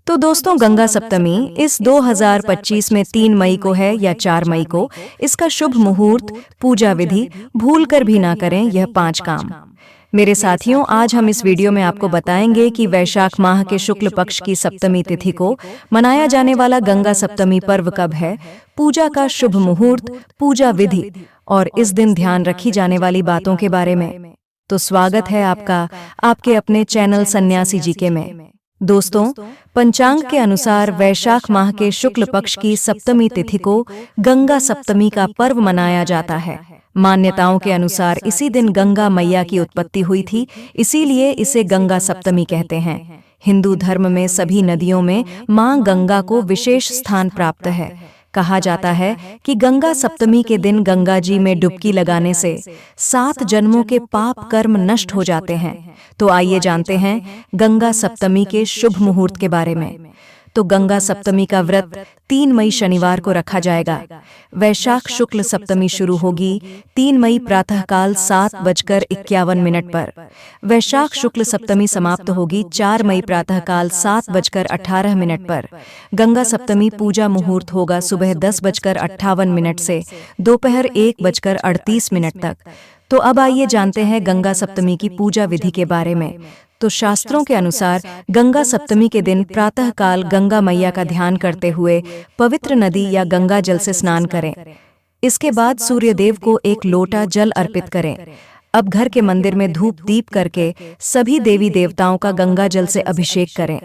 तो दोस्तों, गंगा सप्तमी इस 2025 में 3 मई को है या 4 मई को। इसका शुभ मुहूर्त, पूजा विधि भूलकर भी ना करें यह 5 काम। मेरे साथियों, आज हम इस वीडियो में आपको बताएंगे कि वैशाख माह के शुक्ल पक्ष की सप्तमी तिथि को मनाया जाने वाला गंगा सप्तमी पर्व कब है, पूजा का शुभ मुहूर्त, पूजा विधि और इस दिन ध्यान रखी जाने वाली बातों के बारे में। तो स्वागत है आपका आपके अपने चैनल सन्यासी जीके में। दोस्तों, पंचांग के अनुसार वैशाख माह के शुक्ल पक्ष की सप्तमी तिथि को गंगा सप्तमी का पर्व मनाया जाता है। मान्यताओं के अनुसार इसी दिन गंगा मैया की उत्पत्ति हुई थी, इसीलिए इसे गंगा सप्तमी कहते हैं। हिंदू धर्म में सभी नदियों में मां गंगा को विशेष स्थान प्राप्त है। कहा जाता है कि गंगा सप्तमी के दिन गंगा जी में डुबकी लगाने से 7 जन्मों के पाप कर्म नष्ट हो जाते हैं। तो आइए जानते हैं गंगा सप्तमी के शुभ मुहूर्त के बारे में। तो गंगा सप्तमी का व्रत 3 मई शनिवार को रखा जाएगा। वैशाख शुक्ल सप्तमी शुरू होगी 3 मई प्रातःकाल 7:51 पर। वैशाख शुक्ल सप्तमी समाप्त होगी 4 मई प्रातःकाल 7:18 पर। गंगा सप्तमी पूजा मुहूर्त होगा सुबह 10:58 से दोपहर 1:38 तक। तो अब आइए जानते हैं गंगा सप्तमी की पूजा विधि के बारे में। तो शास्त्रों के अनुसार गंगा सप्तमी के दिन प्रातःकाल गंगा मैया का ध्यान करते हुए पवित्र नदी या गंगा जल से स्नान करें। इसके बाद सूर्यदेव को एक लोटा जल अर्पित करें। अब घर के मंदिर में धूप दीप करके सभी देवी देवताओं का गंगा जल से अभिषेक करें।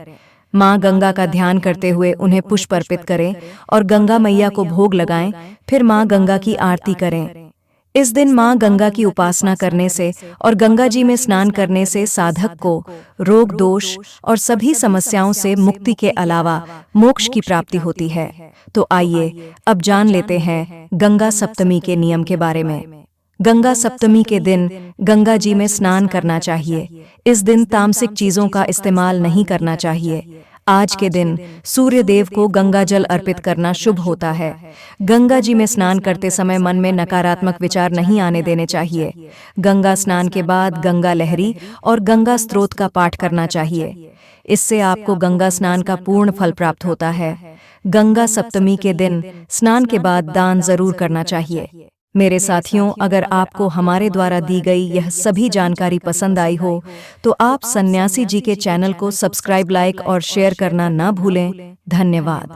माँ गंगा का ध्यान करते हुए उन्हें पुष्प अर्पित करें और गंगा मैया को भोग लगाएं। फिर माँ गंगा की आरती करें। इस दिन मां गंगा की उपासना करने से और गंगा जी में स्नान करने से साधक को रोग दोष और सभी समस्याओं से मुक्ति के अलावा मोक्ष की प्राप्ति होती है। तो आइए अब जान लेते हैं गंगा सप्तमी के नियम के बारे में। गंगा सप्तमी के दिन गंगा जी में स्नान करना चाहिए। इस दिन तामसिक चीजों का इस्तेमाल नहीं करना चाहिए। आज के दिन सूर्य देव को गंगा जल अर्पित करना शुभ होता है। गंगा जी में स्नान करते समय मन में नकारात्मक विचार नहीं आने देने चाहिए। गंगा स्नान के बाद गंगा लहरी और गंगा स्तोत्र का पाठ करना चाहिए। इससे आपको गंगा स्नान का पूर्ण फल प्राप्त होता है। गंगा सप्तमी के दिन स्नान के बाद दान जरूर करना चाहिए। मेरे साथियों, अगर आपको हमारे द्वारा दी गई यह सभी जानकारी पसंद आई हो तो आप सन्यासी जी के चैनल को सब्सक्राइब, लाइक और शेयर करना न भूलें। धन्यवाद।